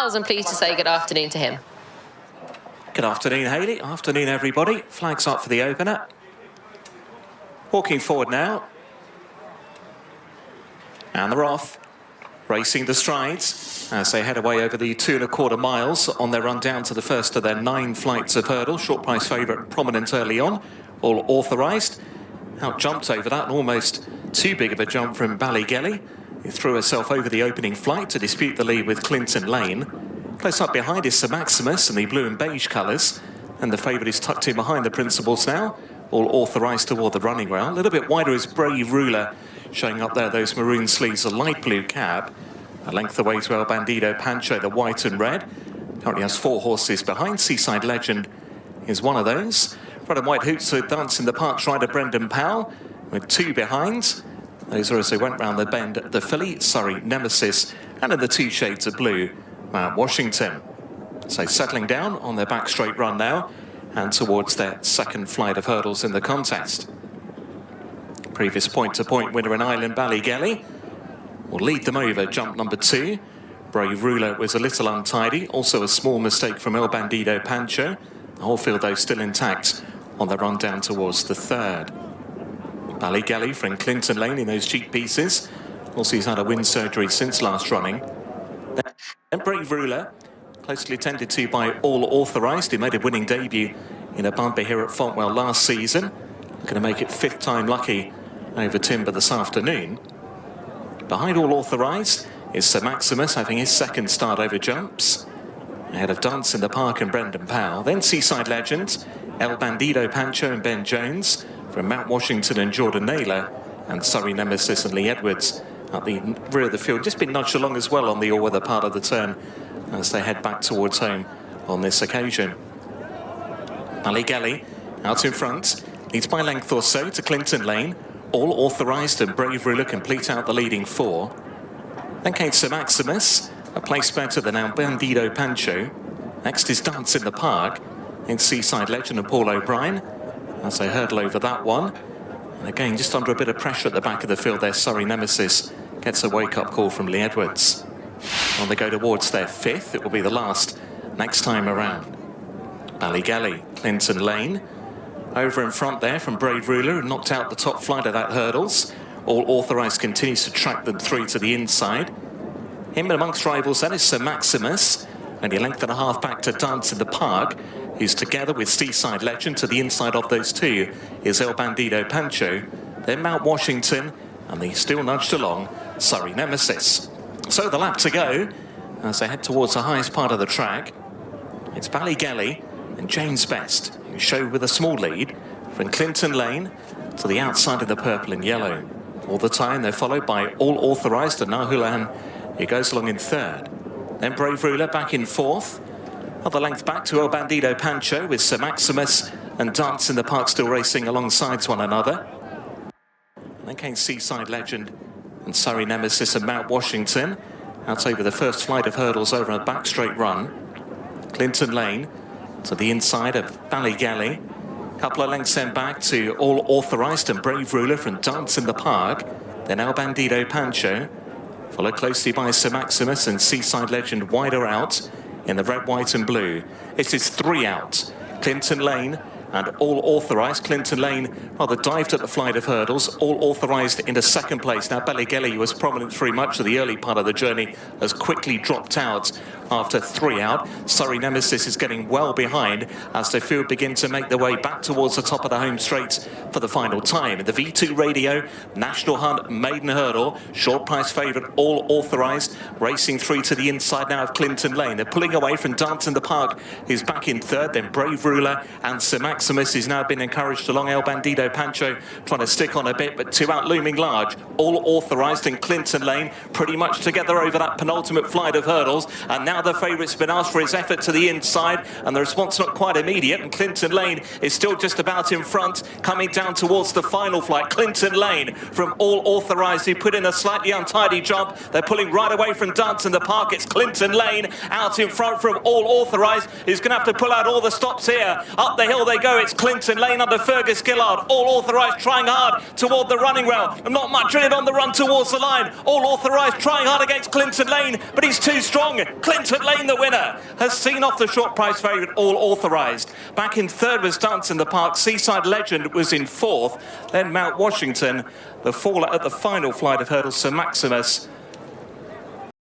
Charles, and pleased to say good afternoon to him. Good afternoon, Hayley. Afternoon, everybody. Flags up for the opener. Walking forward now. And they're off. Racing the strides as they head away over the 2¼ miles on their run down to the first of their 9 flights of hurdles. Short price favourite prominent early on, all authorised. Out jumped over that, and almost too big of a jump from Ballygelly, who threw herself over the opening flight to dispute the lead with Clinton Lane. Close up behind is Sir Maximus in the blue and beige colours, and the favourite is tucked in behind the principals now, all authorised toward the running rail. A little bit wider is Brave Ruler, showing up there those maroon sleeves, a light blue cab. A length away to El Bandido Pancho, the white and red. Currently has 4 horses behind. Seaside Legend is one of those. Red and white hoops with Dance in the Park rider Brendan Powell, with 2 behind. Those are as they went round the bend, the filly, Surrey Nemesis, and in the 2 shades of blue, Mount Washington. So settling down on their back straight run now, and towards their second flight of hurdles in the contest. Previous point-to-point winner in Ireland, Ballygelly, will lead them over jump number 2. Brave Ruler was a little untidy. Also a small mistake from El Bandido Pancho. The whole field, though, still intact on the run down towards the 3rd. Ballygelly from Clinton Lane in those cheek pieces. Also, he's had a wind surgery since last running. Then Brave Ruler, closely attended to by All Authorised, who made a winning debut in a bumper here at Fontwell last season. Going to make it 5th time lucky over Timber this afternoon. Behind All Authorised is Sir Maximus, having his 2nd start over jumps. Ahead of Dance in the Park and Brendan Powell. Then Seaside Legend, El Bandido Pancho and Ben Jones from Mount Washington and Jordan Naylor, and Surrey Nemesis and Lee Edwards at the rear of the field. Just been nudged along as well on the all-weather part of the turn as they head back towards home on this occasion. Ballygelly out in front, leads by length or so to Clinton Lane. All Authorised and Brave Ruler complete out the leading 4. Then came Sir Maximus, a place better than El Bandido Pancho. Next is Dance in the Park in Seaside Legend and Paul O'Brien as they hurdle over that one. And again, just under a bit of pressure at the back of the field there, Surrey Nemesis gets a wake-up call from Lee Edwards. On they go towards their 5th. It will be the last next time around. Ballygelly, Clinton Lane. Over in front there from Brave Ruler, who knocked out the top flight of that hurdles. All Authorised continues to track them through to the inside. Him amongst rivals, that is Sir Maximus. Only a length and a half back to Dance in the Park, who's together with Seaside Legend. To the inside of those 2 is El Bandido Pancho. Then Mount Washington, and the still nudged along Surrey Nemesis. So the lap to go as they head towards the highest part of the track. It's Ballygelly and James Best, who show with a small lead from Clinton Lane to the outside of the purple and yellow. All the time they're followed by All Authorised and Nahulan, who goes along in 3rd. Then Brave Ruler back in 4th. Other length back to El Bandido Pancho with Sir Maximus and Dance in the Park still racing alongside one another. And then came Seaside Legend and Surrey Nemesis and Mount Washington out over the first flight of hurdles over a back straight run. Clinton Lane to the inside of Ballygelly. Couple of lengths then back to All Authorised and Brave Ruler from Dance in the Park. Then El Bandido Pancho, followed closely by Sir Maximus and Seaside Legend wider out in the red, white and blue. It is 3 out. Clinton Lane and All Authorised. Clinton Lane rather dived at the flight of hurdles. All Authorised into 2nd place. Now Ballygelly, who was prominent through much of the early part of the journey, has quickly dropped out after 3 out. Surrey Nemesis is getting well behind as the field begin to make their way back towards the top of the home straight for the final time. In the V2 Radio National Hunt Maiden Hurdle, short price favourite All Authorised racing through to the inside now of Clinton Lane. They're pulling away from Dance in the Park, who's back in 3rd. Then Brave Ruler and Sir Maximus has now been encouraged along. El Bandido Pancho trying to stick on a bit, but 2 out looming large. All Authorised and Clinton Lane pretty much together over that penultimate flight of hurdles, and now the favourite's been asked for his effort to the inside, and the response not quite immediate, and Clinton Lane is still just about in front, coming down towards the final flight. Clinton Lane from All Authorised, who put in a slightly untidy jump. They're pulling right away from Dance in the Park. It's Clinton Lane out in front from All Authorised, who's going to have to pull out all the stops here. Up the hill they go. go. It's Clinton Lane under Fergus Gillard. All Authorised trying hard toward the running rail. Not much in it on the run towards the line. All Authorised trying hard against Clinton Lane, but he's too strong. Clinton Lane, the winner, has seen off the short price favourite All Authorised. Back in third was Dance in the Park. Seaside Legend was in fourth. Then Mount Washington, the faller at the final flight of hurdles, Sir Maximus,